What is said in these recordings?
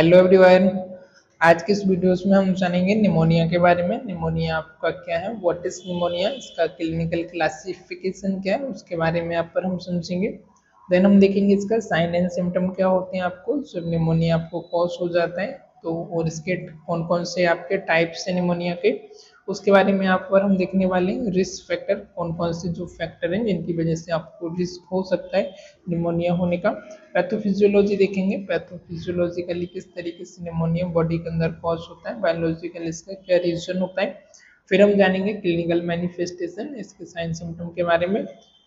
Hello everyone. आज के इस वीडियोस में हम जानेंगे निमोनिया के बारे में। निमोनिया आपका क्या है, व्हाट इज निमोनिया, इसका क्लिनिकल क्लासिफिकेशन क्या है, उसके बारे में आप पर हम समझेंगे। देन हम देखेंगे इसका साइन एंड सिम्टम क्या होते हैं आपको जब निमोनिया आपको कॉज हो जाता है, तो और इसके कौन कौन से आपके टाइप्स हैं निमोनिया के, उसके बारे में आप पर हम देखने वाले हैं। रिस्क फैक्टर कौन कौन से जो फैक्टर हैं जिनकी वजह से आपको रिस्क हो सकता है निमोनिया होने का। पैथोफिजियोलॉजी देखेंगे, पैथोफिजियोलॉजिकली किस तरीके से निमोनिया बॉडी के अंदर कॉज होता है, बायोलॉजिकल इसका क्या रीजन होता है। फिर हम जानेंगे क्लिनिकल मैनिफेस्टेशन, इसके साइन सिम्टम के बारे में।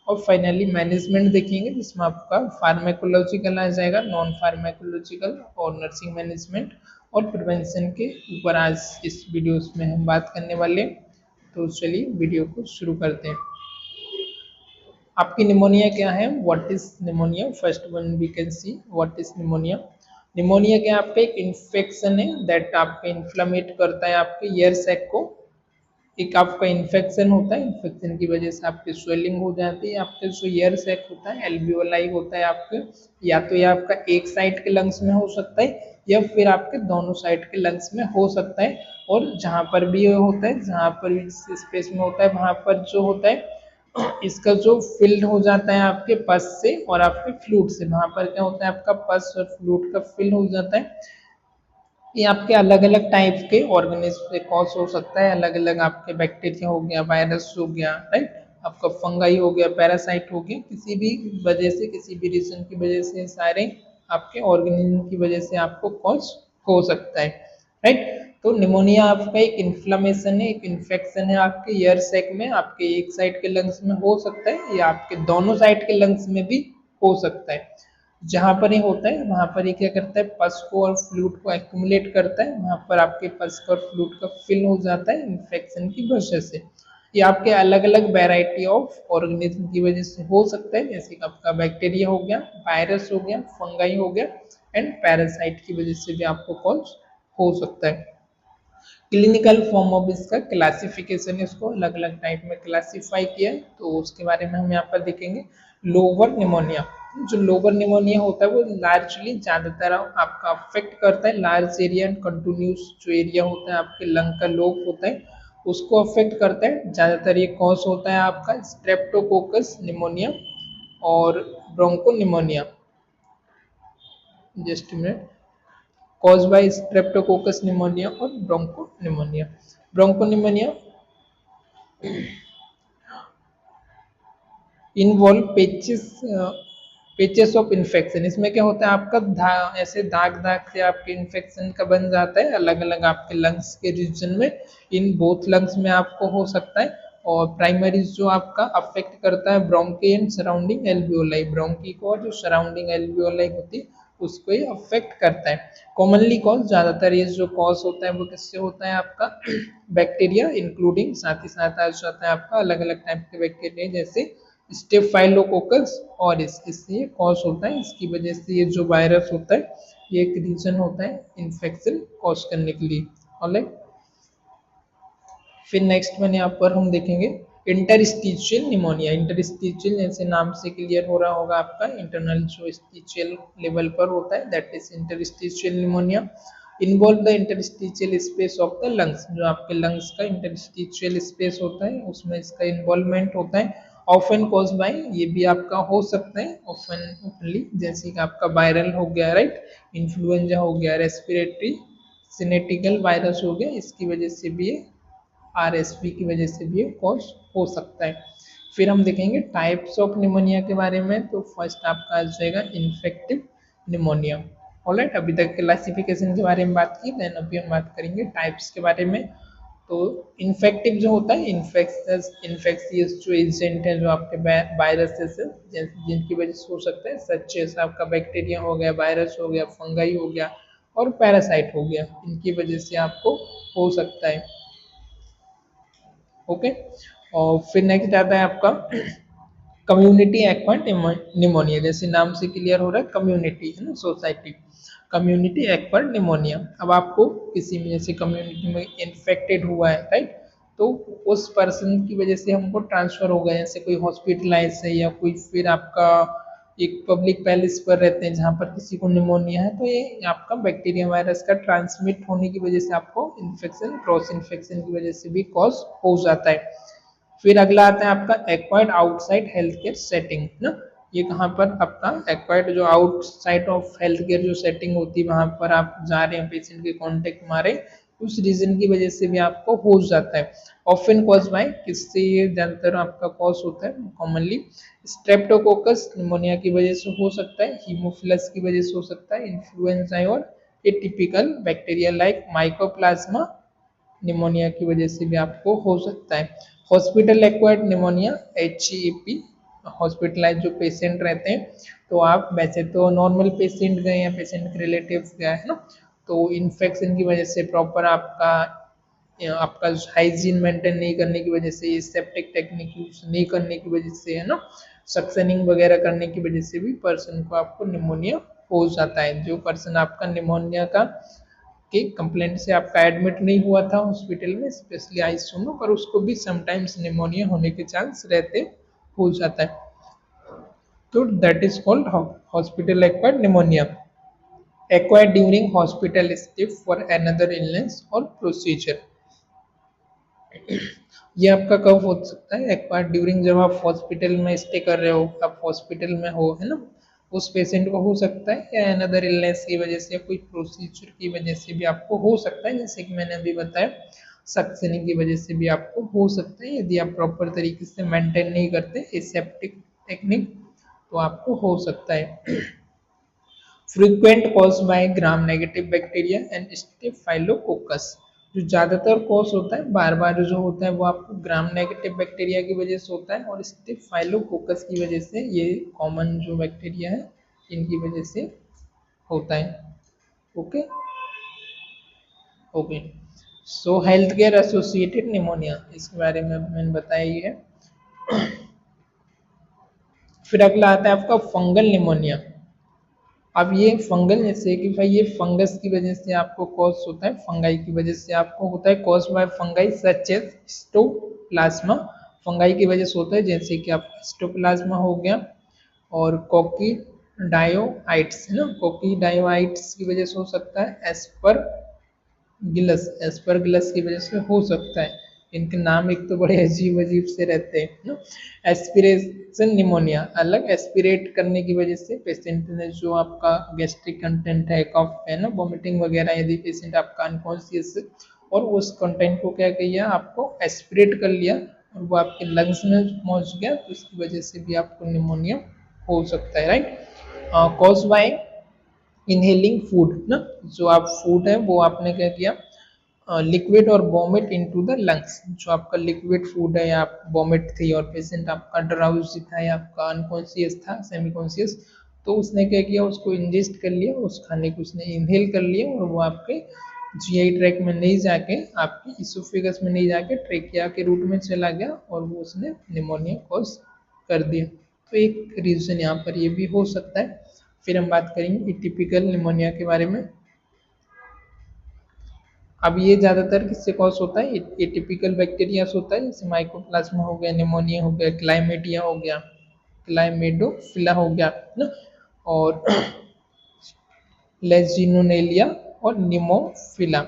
और फाइनली मैनेजमेंट देखेंगे जिसमें आपका फार्माकोलॉजिकल आ जाएगा, नॉन फार्माकोलॉजिकल और नर्सिंग मैनेजमेंट और प्रिवेंशन के ऊपर आज इस वीडियोस में हम बात करने वाले हैं। तो चलिए वीडियो को शुरू करते हैं। आपकी निमोनिया क्या है, what is pneumonia. First one we can see what is pneumonia. Pneumonia क्या आपका एक इन्फेक्शन है दैट आपके इन्फ्लेमेट करता है आपके ईयर सैक को। एक आपका इन्फेक्शन होता है, इन्फेक्शन की वजह से आपकी स्वेलिंग हो जाती है। आपके जो ईयर सैक होता है एल्वियोलाई होता है आपके, या तो ये आपका एक साइड के लंग्स में हो सकता है या फिर आपके दोनों साइड के लंग्स में हो सकता है। और जहाँ पर भी ये होता है, जहाँ पर भी स्पेस में होता है वहाँ पर जो होता है इसका जो फिल्ड हो जाता है आपके पस से और आपके फ्लूट से। वहाँ पर क्या होता है आपका पस और फ्लूट का फिल हो जाता है। ये आपके अलग अलग टाइप के ऑर्गेनिज्म से कॉज हो सकता है, अलग अलग आपके बैक्टीरिया हो गया, वायरस हो गया, राइट, आपका फंगाई हो गया, पैरासाइट हो गया, किसी भी वजह से किसी भी रीजन की वजह से सारे आपके ऑर्गेनिज्म की वजह से आपको कॉज हो सकता है, राइट। तो निमोनिया आपका एक इन्फ्लामेशन है, एक इन्फेक्शन है आपके ईयर सैक में। आपके एक साइड के लंग्स में हो सकता है या आपके दोनों साइड के लंग्स में भी हो सकता है। जहाँ पर ये होता है वहाँ पर ये क्या करता है, पस को और फ्लूइड को एक्यूमुलेट करता है, वहाँ पर आपके पस का और फ्लूइड का फिल हो जाता है इन्फेक्शन की वजह से। ये आपके अलग अलग वेराइटी ऑफ ऑर्गेनिज्म की वजह से हो सकता है, जैसे कि आपका बैक्टीरिया हो गया, वायरस हो गया, फंगाई हो गया एंड पैरासाइट की वजह से भी आपको कॉज हो सकता है। क्लिनिकल फॉर्म ऑफ इसका क्लासिफिकेशन, इसको अलग अलग टाइप में क्लासिफाई किया है, तो उसके बारे में हम यहाँ पर देखेंगे। लोअर निमोनिया, जो लोअर निमोनिया होता है वो लार्जली ज़्यादातर आपका अफेक्ट करता है लार्ज एरिया एंड कंटिन्यूस जो एरिया होता है आपके लंग का लोब होता है उसको अफेक्ट करता है ज़्यादातर। ये कॉज होता है आपका स्ट्रेप्टोकोकस निमोनिया और bronchopneumonia. Just minute, caused by streptococcus pneumonia और bronchopneumonia। bronchopneumonia involve patches of infection. इसमें क्या होता है आपका ऐसे दाग दाग से आपके इन्फेक्शन का बन जाता है अलग अलग आपके लंग्स के रीजन में। इन बोथ लंग्स में आपको हो सकता है। और प्राइमरी जो आपका अफेक्ट करता है bronchi and surrounding alveoli, bronchi को और जो सराउंडिंग एल्वियोलाई होती है उसको ये अफेक्ट करता है। कॉमनली कॉज, ज़्यादातर ये जो कॉज होता है वो किससे होता है आपका बैक्टीरिया इंक्लूडिंग, साथ ही साथ आ जाता है आपका अलग अलग टाइप के बैक्टीरिया जैसे स्टेफाइलोकोकस और इससे ये कॉज होता है। इसकी वजह से ये जो वायरस होता है ये एक रीजन होता है इन्फेक्शन कॉज करने के लिए। ऑलराइट, फिर नेक्स्ट में यहाँ पर हम देखेंगे इंटरस्टिशियल निमोनिया। इंटरस्टिशियल जैसे नाम से क्लियर हो रहा होगा आपका इंटरनल जो स्टिशियल लेवल पर होता है that is interstitial pneumonia. Involve the interstitial space of the lungs, जो आपके लंग्स का इंटरस्टिशियल स्पेस होता है उसमें इसका इन्वॉल्वमेंट होता है। ऑफन कॉज बाय, ये भी आपका हो सकता है ऑफन ओपनली, जैसे कि आपका वायरल हो गया, राइट, इन्फ्लुएंजा हो गया, रेस्पिरेटरी सिनेटिकल वायरस हो गया, इसकी वजह से भी ये आरएसवी की वजह से भी कॉज हो सकता है। फिर हम देखेंगे टाइप्स ऑफ निमोनिया के बारे में। तो फर्स्ट आपका आ जाएगा इन्फेक्टिव निमोनिया। ऑलराइट, अभी तक क्लासिफिकेशन के बारे में बात की, देन अभी हम बात करेंगे टाइप्स के बारे में। तो इन्फेक्टिव जो होता है इन्फेक्शियस जो एजेंट है जो आपके वायरसेस है जिनकी वजह से हो सकता है, सच जैसा आपका बैक्टीरिया हो गया, वायरस हो गया, फंगाई हो गया और पैरासाइट हो गया, इनकी वजह से आपको हो सकता है। ओके, और फिर नेक्स्ट आता है आपका कम्युनिटी एक्वायर्ड निमोनिया। जैसे नाम से क्लियर हो रहा है कम्युनिटी है ना, सोसाइटी, कम्युनिटी एक्वायर्ड निमोनिया। अब आपको किसी में जैसे कम्युनिटी में इन्फेक्टेड हुआ है, राइट, तो उस पर्सन की वजह से हमको ट्रांसफर हो गया, जैसे कोई हॉस्पिटलाइज है या कोई फिर आपका एक पब्लिक प्लेस पर रहते हैं जहाँ पर किसी को निमोनिया है, तो ये आपका बैक्टीरिया वायरस का ट्रांसमिट होने की वजह से आपको इन्फेक्शन, क्रॉस इन्फेक्शन की वजह से भी कॉज हो जाता है। फिर अगला आता है आपका acquired outside health care setting ना। ये कहाँ पर आपका एक्वायर्ड जो आउटसाइड ऑफ हेल्थ केयर जो सेटिंग होती है, वहां पर आप जा रहे हैं पेशेंट के कांटेक्ट में आ रहे हैं, उस रीजन की वजह से भी आपको हो जाता है। ऑफन कॉज बाय, किससे ये ज्यादातर आपका कॉज होता है कॉमनली, स्ट्रेप्टोकोकस निमोनिया की वजह से हो सकता है, हीमोफिलस की वजह से हो सकता है, इन्फ्लुएंजा और atypical bacteria like mycoplasma pneumonia की वजह से भी आपको हो सकता है। Hospital acquired pneumonia HEP, hospitalize जो पेशेंट रहते हैं, तो आप वैसे तो नॉर्मल पेशेंट गए या पेशेंट के रिलेटिव गए है ना, तो इन्फेक्शन की वजह से प्रॉपर आपका हाइजीन मेंटेन नहीं करने की वजह से, सेप्टिक टेक्निक यूज नहीं करने की वजह से है ना, सक्शनिंग वगैरह करने की वजह से भी पर्सन को आपको निमोनिया हो जाता है। जो पर्सन आपका निमोनिया का के कंप्लेंट से आपका एडमिट नहीं हुआ था हॉस्पिटल में, स्पेशली आईसीयू में, पर उसको भी समटाइम्स निमोनिया होने के चांस रहते हो जाता है, तो that is called hospital acquired pneumonia. Acquired during hospital stay for another illness और प्रोसीजर, ये आपका कब हो सकता है, एक्वायर्ड ड्यूरिंग जब आप हॉस्पिटल में स्टे कर रहे हो, आप हॉस्पिटल में हो है ना, उस पेशेंट को हो सकता है, या अनदर इलनेस की वजह से या कोई प्रोसीजर की वजह से भी आपको हो सकता है, जैसे कि मैंने अभी बताया सक्शनिंग की वजह से भी आपको हो सकता है, यदि आप प्रॉपर तरीके से मेंटेन नहीं करते एसेप्टिक टेक्निक, तो आपको हो सकता है। Frequent cause by gram negative bacteria and staphylococcus, जो ज़्यादातर कॉज होता है बार बार जो होता है वो आपको ग्राम नेगेटिव बैक्टीरिया की वजह से होता है, और स्टेफाइलोकोकस की वजह से, ये कॉमन जो बैक्टीरिया है इनकी वजह से होता है। ओके ओके, सो हेल्थ केयर एसोसिएटेड निमोनिया, इसके बारे में मैंने बताया ही है। फिर अगला आता है आपका फंगल निमोनिया। अब ये फंगल, जैसे कि भाई ये फंगस की वजह से आपको कॉज होता है, फंगाई की वजह से आपको होता है, cause by fungi such as histoplasma, fungi की वजह से होता है, जैसे कि आपका हिस्टोप्लाज्मा हो गया, और कोकीडायोआइट्स है ना, कोकीडायोआइट्स की वजह से हो सकता है, एस्परगिलस की वजह से हो सकता है। इनके नाम एक तो बड़े अजीब अजीब से रहते हैं ना। एस्पिरेशन निमोनिया अलग, एस्पिरेट करने की वजह से पेशेंट ने जो आपका गैस्ट्रिक कंटेंट है, कफ है ना, वॉमिटिंग वगैरह, यदि पेशेंट आपका अनकॉन्शियस और उस कंटेंट को क्या किया, आपको एस्पिरेट कर लिया और वो आपके लंग्स में पहुंच गया, तो इसकी वजह से भी आपको निमोनिया हो सकता है, right. Cause by inhaling food ना, जो आप फूड है वो आपने क्या किया, लिक्विड और वॉमिट इनटू द लंग्स, जो आपका लिक्विड फूड है या आप वॉमिट थी और पेशेंट आपका ड्राउजी था या आपका अनकॉन्शियस था, सेमी कॉन्शियस, तो उसने क्या किया, उसको इंजेस्ट कर लिया, उस खाने को उसने इनहेल कर लिया, और वो आपके जीआई ट्रैक में नहीं जाके, आपकी इसोफेगस में नहीं जाके ट्रेकिया के रूट में चला गया, और वो उसने निमोनिया कॉज कर दिया। तो एक रीजन यहाँ पर ये भी हो सकता है। फिर हम बात करेंगे टिपिकल निमोनिया के बारे में। अब ये ज़्यादातर किससे कॉज होता है, एटिपिकल बैक्टीरिया से होता है, जैसे माइकोप्लाज्मा हो गया, निमोनिया हो गया, क्लाइमेटिया हो गया, क्लाइमेडोफिला हो गया ना, और लेजिनोनेलिया और न्यूमोफिला,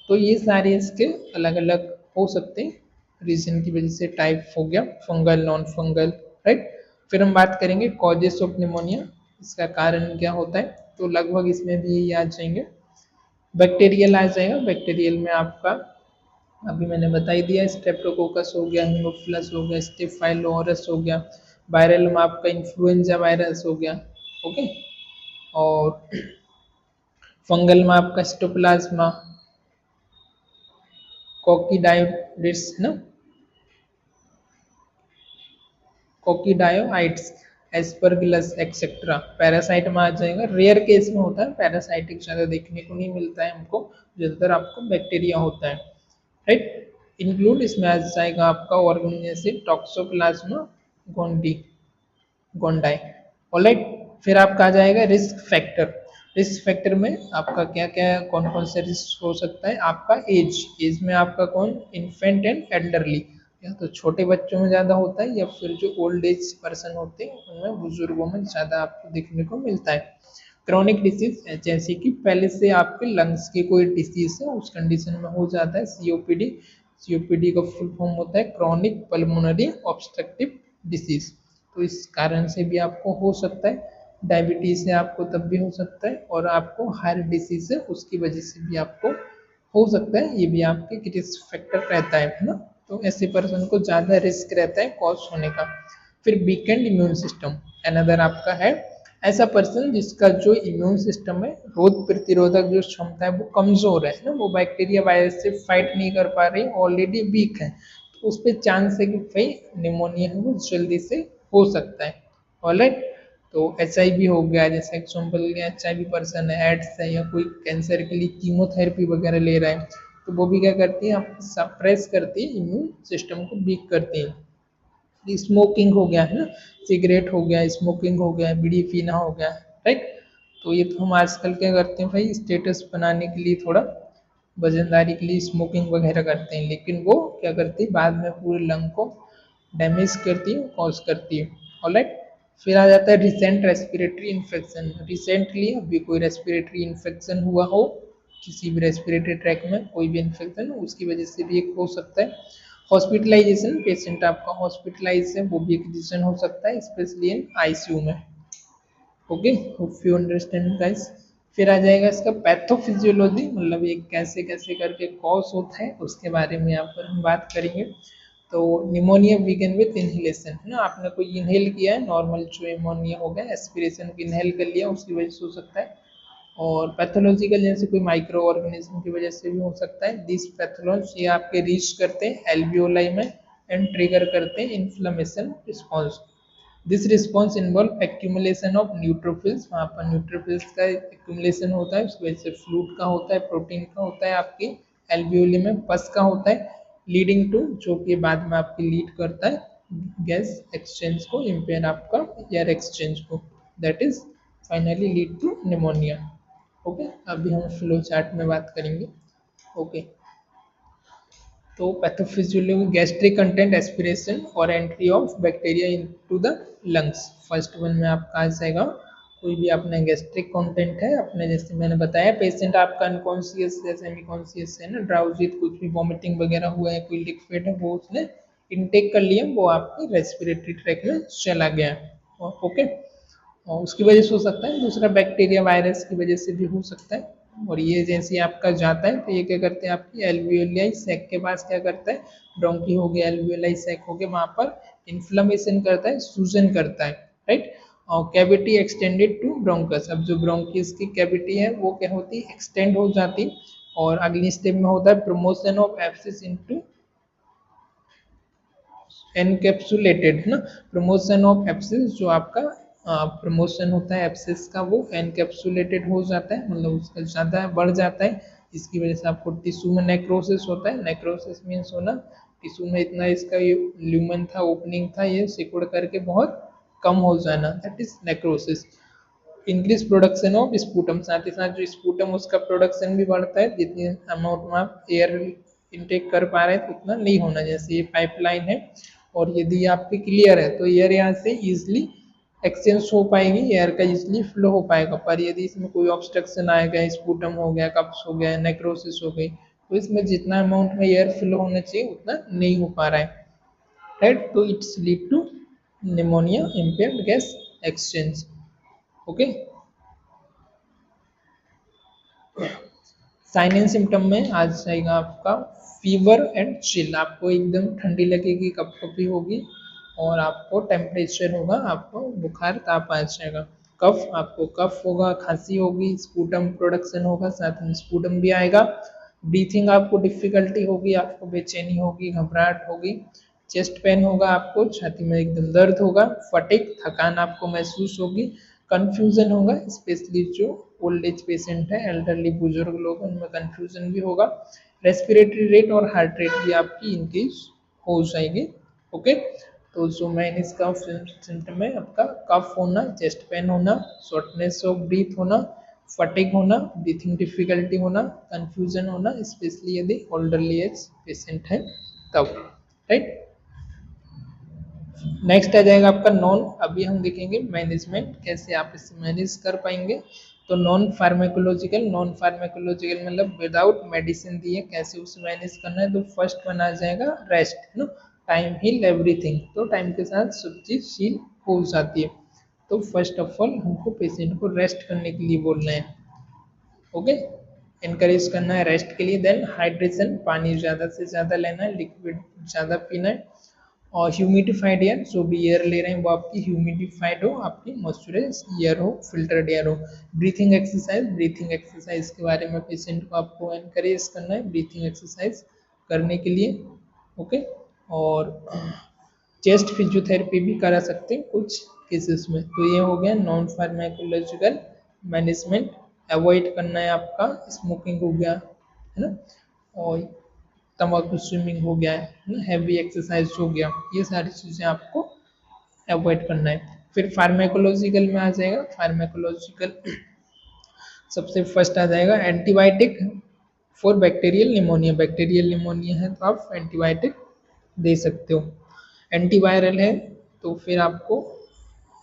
तो ये सारे इसके अलग अलग हो सकते हैं, रीजन की वजह से। टाइप हो गया फंगल, नॉन फंगल, राइट। फिर हम बात करेंगे कॉजेस ऑफ निमोनिया, इसका कारण क्या होता है, तो लगभग इसमें भी यही आ जाएंगे। बैक्टीरियल आ जाएगा, बैक्टीरियल में आपका अभी मैंने बता ही दिया, स्ट्रेप्टोकोकस हो गया, हीमोफिलस हो गया, स्टेफाइलोरस हो गया, वायरल में आपका इन्फ्लुएंजा वायरस हो गया, ओके, और फंगल में आपका स्टोप्लाज्मा, कोकीडायोइड्स है ना, कोकीडायोआइट्स, एस्परगिलस एक्सेट्रा। पैरासाइट में आ जाएगा, रेयर केस में होता है, पैरासाइटिक ज़्यादा देखने को नहीं मिलता है हमको, ज़्यादातर आपको बैक्टीरिया होता है, राइट। इंक्लूड इसमें आ जाएगा आपका ऑर्गन, जैसे टॉक्सोप्लाज्मा गोंडाई, ऑलराइट। फिर आपका आ जाएगा रिस्क फैक्टर। रिस्क फैक्टर में आपका क्या क्या, कौन कौन से रिस्क हो सकता है, आपका एज में आपका कौन, इन्फेंट एंड एल्डरली, या तो छोटे बच्चों में ज़्यादा होता है या फिर जो ओल्ड एज पर्सन होते हैं उनमें, बुजुर्गों में ज़्यादा आपको देखने को मिलता है। क्रॉनिक डिसीज जैसे कि पहले से आपके लंग्स की कोई डिसीज है उस कंडीशन में हो जाता है सीओपीडी। सीओपीडी का फुल फॉर्म होता है क्रॉनिक पल्मोनरी ऑब्स्ट्रक्टिव डिसीज। तो इस कारण से भी आपको हो सकता है। डायबिटीज से आपको तब भी हो सकता है, और आपको हार्ट डिसीज है उसकी वजह से भी आपको हो सकता है। ये भी आपके रिस्क फैक्टर रहता है ना। तो ऐसे पर्सन को ज़्यादा रिस्क रहता है कॉज होने का। फिर वीकेंड इम्यून सिस्टम अनदर आपका है। ऐसा पर्सन जिसका जो इम्यून सिस्टम है, रोग प्रतिरोधक जो क्षमता है वो कमजोर है ना, वो बैक्टीरिया वायरस से फाइट नहीं कर पा रही, ऑलरेडी वीक है, तो उस पर चांस है कि भाई निमोनिया है वो जल्दी से हो सकता है। ऑलराइट। तो HIV हो गया जैसे एग्जाम्पल, HIV पर्सन है, एड्स है, या कोई कैंसर के लिए कीमोथेरेपी वगैरह ले रहा है, तो वो भी क्या करती है, आप सप्रेस करती है, इम्यून सिस्टम को वीक करती है। स्मोकिंग हो गया है ना, सिगरेट हो गया, स्मोकिंग हो गया, बीड़ी पीना हो गया, राइट। तो ये तो हम आजकल क्या करते हैं भाई, स्टेटस बनाने के लिए, थोड़ा वजनदारी के लिए स्मोकिंग वगैरह करते हैं, लेकिन वो क्या करती है बाद में पूरे लंग को डैमेज करती है, कॉज करती है। ऑलराइट। फिर आ जाता है रिसेंट रेस्पिरेटरी इन्फेक्शन। रिसेंटली अभी कोई रेस्पिरेटरी इन्फेक्शन हुआ हो, किसी भी रेस्पिरेटरी ट्रैक में कोई भी इन्फेक्शन हो, उसकी वजह से भी एक हो सकता है। हॉस्पिटलाइजेशन, पेशेंट आपका हॉस्पिटलाइज है, वो भी एक रीजन हो सकता है, स्पेशली इन ICU में। Okay, hope you understand guys. फिर आ जाएगा इसका पैथोफिजियोलॉजी, मतलब ये कैसे कैसे करके कॉज होता है उसके बारे में यहाँ पर हम बात करेंगे। तो निमोनिया बिगिन विथ इनहेलेशन है ना, आपने कोई इनहेल किया है, नॉर्मल जो निमोनिया हो गया, एस्पिरेशन को इनहेल कर लिया, उसकी वजह से हो सकता है। और पैथोलॉजिकल जैसे कोई माइक्रो ऑर्गेनिज्म की वजह से भी हो सकता है। दिस पैथोलॉज ये आपके रीच करते हैं एल्वियोलाई में एंड ट्रिगर करते हैं inflammation response. This response involve accumulation of neutrophils, वहाँ पर न्यूट्रोफिल्स का एक्यूमुलेशन होता है, उसकी वजह से फ्लूड का होता है, प्रोटीन का होता है, आपके एल्वियोली में पस का होता है, लीडिंग टू, जो कि बाद में आपकी लीड करता है गैस एक्सचेंज को, इम्पेयर आपका एयर एक्सचेंज को, that is finally lead to pneumonia. Okay, अभी हम फ्लो चार्ट में बात करेंगे। ओके, तो पैथोफिजियोलॉजी, गैस्ट्रिक कंटेंट एस्पिरेशन और entry of bacteria into the lungs. First one में आपका आ जाएगा, कोई भी अपने गैस्ट्रिक कंटेंट है अपने, जैसे मैंने बताया पेशेंट आपका अनकॉन्शियस या सेमी कॉन्शियस है ना, ड्राउजी, कुछ भी वॉमिटिंग वगैरह हुआ है, कोई लिक्विड है वो उसने इनटेक कर लिया, वो आपके रेस्पिरेटरी ट्रैक में चला गया। ओके, और उसकी वजह से हो सकता है, दूसरा बैक्टीरिया वायरस की वजह से भी हो सकता है। और ये जैसे ही आपका जाता है तो ये क्या करते हैं, आपकी एल्वियोलाई सैक के पास क्या करता है, ब्रोंकी हो गया, एल्वियोलाई सैक हो गया, वहाँ पर इन्फ्लेमेशन करता है, सूजन करता है, राइट। और कैविटी एक्सटेंडेड टू ब्रोंकस, अब जो ब्रोंकिस की कैविटी है वो क्या होती है, एक्सटेंड हो जाती। और अगली स्टेप में होता है promotion of abscess into encapsulated है ना, प्रमोशन ऑफ एब्सिस, जो आपका प्रमोशन होता है एब्सिस का, वो एनकैप्सुलेटेड हो जाता है, मतलब उसका ज़्यादा बढ़ जाता है। इसकी वजह से आपको टिश्यू में नेक्रोसिस होता है। नेक्रोसिस मीन्स होना, टिश्यू में इतना इसका ये ल्यूमन था, ओपनिंग था, ये सिकुड़ करके बहुत कम हो जाना, that is necrosis. Increase production of sputum, साथ ही साथ जो स्पूटम उसका प्रोडक्शन भी बढ़ता है, जितनी अमाउंट में आप एयर इनटेक कर पा रहे हैं उतना नहीं होना, जैसे ये पाइपलाइन है और यदि आपकी क्लियर है तो एयर यहाँ से इजिली एक्सचेंज हो पाएगी, एयर का इजिली फ्लो हो पाएगा। पर यदि इसमें कोई ऑब्स्ट्रक्शन आएगा, स्पूटम हो गया, कप्स हो गया, नेक्रोसिस हो गई, तो इसमें जितना अमाउंट में एयर फ्लो होना चाहिए उतना नहीं हो पा रहा है, राइट। तो it's lead to pneumonia, impaired gas exchange. Okay, sign and symptom में आ जाएगा आपका फीवर एंड चिल, आपको एकदम ठंडी लगेगी, कपकपी होगी, और आपको टेम्परेचर होगा, आपको बुखार ताप आ जाएगा। कफ, आपको कफ होगा, खांसी होगी, स्पूटम प्रोडक्शन होगा, साथ में स्पूटम भी आएगा। ब्रीथिंग आपको डिफिकल्टी होगी, आपको बेचैनी होगी, घबराहट होगी। चेस्ट पेन होगा, आपको छाती में एकदम दर्द होगा। फटिक, थकान आपको महसूस होगी। कन्फ्यूजन होगा, स्पेशली जो ओल्ड एज पेशेंट है, एल्डरली बुजुर्ग लोग, उनमें कन्फ्यूजन भी होगा। रेस्पिरेटरी रेट और हार्ट रेट भी आपकी इंक्रीज हो जाएगी। ओके, तो जो मेन इसका सिम्टम है आपका कफ होना, चेस्ट पेन होना, शॉर्टनेस ऑफ ब्रीथ होना, फटिग होना, ब्रीथिंग डिफिकल्टी होना, कन्फ्यूजन होना, स्पेशली यदि ओल्डरली एज पेशेंट है तब, राइट। नेक्स्ट आ जाएगा आपका नॉन, अभी हम देखेंगे मैनेजमेंट कैसे आप इसे मैनेज कर पाएंगे। तो नॉन फार्मेकोलॉजिकल मतलब विदाउट मेडिसिन दिए कैसे उसे मैनेज करना है। तो फर्स्ट वन आ जाएगा रेस्ट, है ना, टाइम हील एवरीथिंग, तो टाइम के साथ सब चीज हील हो जाती है। तो फर्स्ट ऑफ ऑल हमको पेशेंट को रेस्ट करने के लिए बोलना है, ओके, इनकरेज करना है रेस्ट के लिए। देन हाइड्रेशन, पानी ज़्यादा से ज़्यादा लेना है, लिक्विड ज़्यादा पीना है। और ह्यूमिडिफाइड एयर, जो भी एयर ले रहे हैं वो आपकी ह्यूमिडिफाइड हो, आपकी मॉइस्चराइज एयर हो, फिल्टर्ड एयर हो। ब्रीथिंग एक्सरसाइज के बारे में पेशेंट को आपको एनकरेज करना है ब्रीथिंग एक्सरसाइज करने के लिए, ओके। और चेस्ट फिजियोथेरेपी भी करा सकते हैं कुछ केसेस में। तो ये हो गया नॉन फार्माकोलॉजिकल मैनेजमेंट। अवॉइड करना है आपका स्मोकिंग हो गया, है ना, और तम्बाकू स्विमिंग हो गया है ना, हैवी एक्सरसाइज हो गया, ये सारी चीज़ें आपको अवॉइड करना है। फिर फार्माकोलॉजिकल में आ जाएगा, फार्माकोलॉजिकल सबसे फर्स्ट आ जाएगा antibiotic for bacterial pneumonia. Bacterial pneumonia है तो आप एंटीबायोटिक दे सकते हो। एंटीवायरल है तो फिर आपको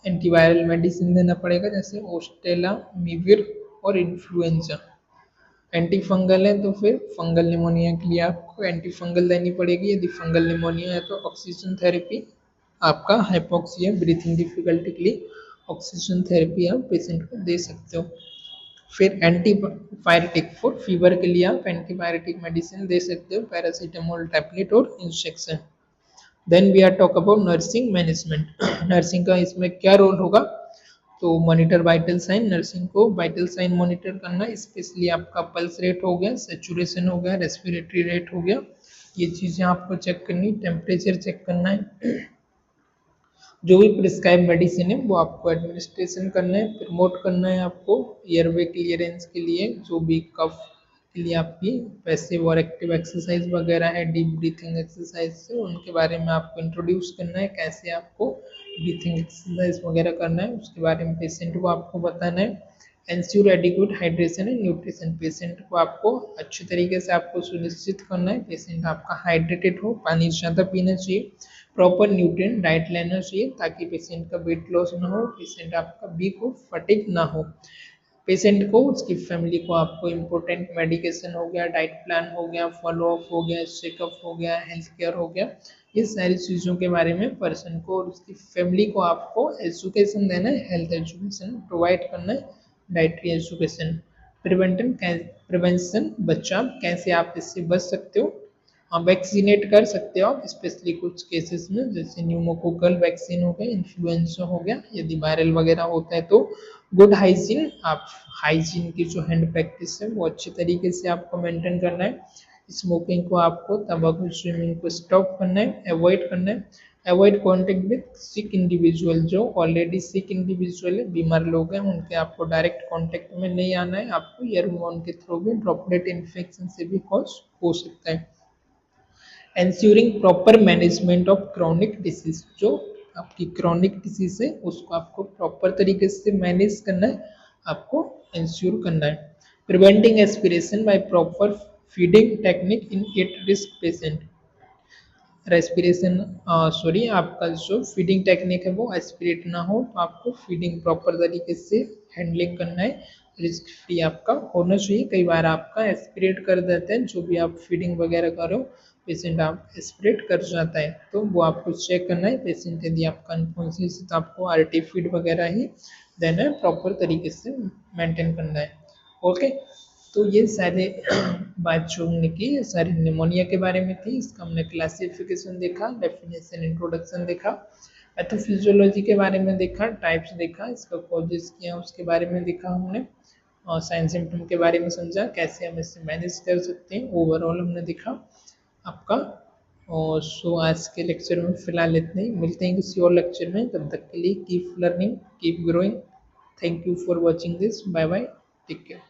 एंटीवायरल मेडिसिन देना पड़ेगा, जैसे ओस्टेला मीविर और इन्फ्लुएंजा। एंटी फंगल है तो फिर फंगल निमोनिया के लिए आपको एंटी फंगल देनी पड़ेगी। यदि फंगल निमोनिया है तो ऑक्सीजन थेरेपी, आपका हाइपोक्सिया ब्रीथिंग डिफिकल्टी के लिए ऑक्सीजन थेरेपी आप पेशेंट को दे सकते हो। फिर एंटीबायोटिक फॉर फीवर के लिए आप एंटीबायोटिक मेडिसिन दे सकते हो, पैरासीटामोल टैबलेट और injection. Then we are talk about nursing management. Nursing का इसमें क्या रोल होगा, तो मॉनिटर वाइटल साइन, नर्सिंग को वाइटल साइन मॉनिटर करना, स्पेशली आपका पल्स रेट हो गया, सेचुरेशन हो गया, रेस्पिरेटरी रेट हो गया, ये चीज़ें आपको चेक करनी, टेम्परेचर चेक करना है। जो भी प्रिस्क्राइब मेडिसिन है वो आपको एडमिनिस्ट्रेशन करना है, प्रमोट करना है आपको एयरवे क्लियरेंस के लिए, जो भी कफ के लिए आपकी पैसिव और एक्टिव एक्सरसाइज वगैरह है, डीप ब्रीथिंग एक्सरसाइज से उनके बारे में आपको इंट्रोड्यूस करना है, कैसे आपको ब्रीथिंग एक्सरसाइज वगैरह करना है उसके बारे में पेशेंट को आपको बताना है। Ensure adequate hydration and nutrition, patient को आपको अच्छे तरीके से आपको सुनिश्चित करना है पेशेंट आपका हाइड्रेटेड हो, पानी ज़्यादा पीना चाहिए, प्रॉपर न्यूट्रिएंट डाइट लेना चाहिए ताकि पेशेंट का वेट लॉस ना हो, पेशेंट आपका वीक हो, फटिग ना हो। पेशेंट को उसकी फैमिली को आपको इम्पोर्टेंट मेडिकेशन हो गया, डाइट प्लान हो गया, फॉलो अप हो गया, चेकअप हो गया, हेल्थ केयर हो गया, ये सारी चीज़ों के बारे में पर्सन को और उसकी फैमिली को आपको एजुकेशन देना है, हेल्थ एजुकेशन प्रोवाइड करना है, डाइटरी एजुकेशन। प्रिवेंशन, बचाव, कैसे आप इससे बच सकते हो, वैक्सीनेट कर सकते हो आप, स्पेशली कुछ केसेस में जैसे न्यूमोकोकल वैक्सीन हो गया, इन्फ्लुएंजा हो गया, यदि वायरल वगैरह होता है तो। गुड हाइजीन, आप हाइजीन की जो हैंड प्रैक्टिस है वो अच्छे तरीके से आपको मेंटेन करना है। स्मोकिंग को आपको, तंबाकू स्विमिंग को स्टॉप करना है, अवॉइड करना है। Avoid contact with sick individual, जो ऑलरेडी सिक इंडिविजुअल है, बीमार लोग हैं, उनके आपको डायरेक्ट कॉन्टेक्ट में नहीं आना है, आपको एयरबोर्न के थ्रू भी ड्रॉपलेट इन्फेक्शन से भी कॉज हो सकता है। Ensuring proper management of chronic disease, जो आपकी क्रॉनिक डिसीज है उसको आपको प्रॉपर तरीके से मैनेज करना है, आपको इंश्योर करना है। Preventing aspiration by proper feeding technique in at risk patient. Respiration, sorry, आपका जो फीडिंग टेक्निक है वो एस्पिरेट ना हो, तो आपको फीडिंग प्रॉपर तरीके से हैंडलिंग करना है, रिस्क फ्री आपका होना चाहिए। कई बार आपका एस्पिरेट कर देते हैं, जो भी आप फीडिंग वगैरह करो पेशेंट आप एस्पिरेट कर जाता है, तो वो आपको चेक करना है। पेशेंट यदि आपका अनकॉन्शियस है तो आपको आरटी फीड वगैरह ही देना है, प्रॉपर तरीके से मेंटेन करना है, ओके। तो ये सारे बात जो हमने की, ये सारी निमोनिया के बारे में थी। इसका हमने क्लासिफिकेशन देखा, डेफिनेशन, इंट्रोडक्शन देखा, पैथोफिजियोलॉजी के बारे में देखा, टाइप्स देखा, इसका कॉजेस किया उसके बारे में देखा हमने, और साइन सिम्टम के बारे में समझा, कैसे हम इससे मैनेज कर सकते हैं, ओवरऑल हमने देखा आपका। और सो आज के लेक्चर में फिलहाल इतने ही, मिलते हैं किसी और लेक्चर में, तब तक के लिए keep learning, keep growing. Thank you for watching this, bye bye, take care.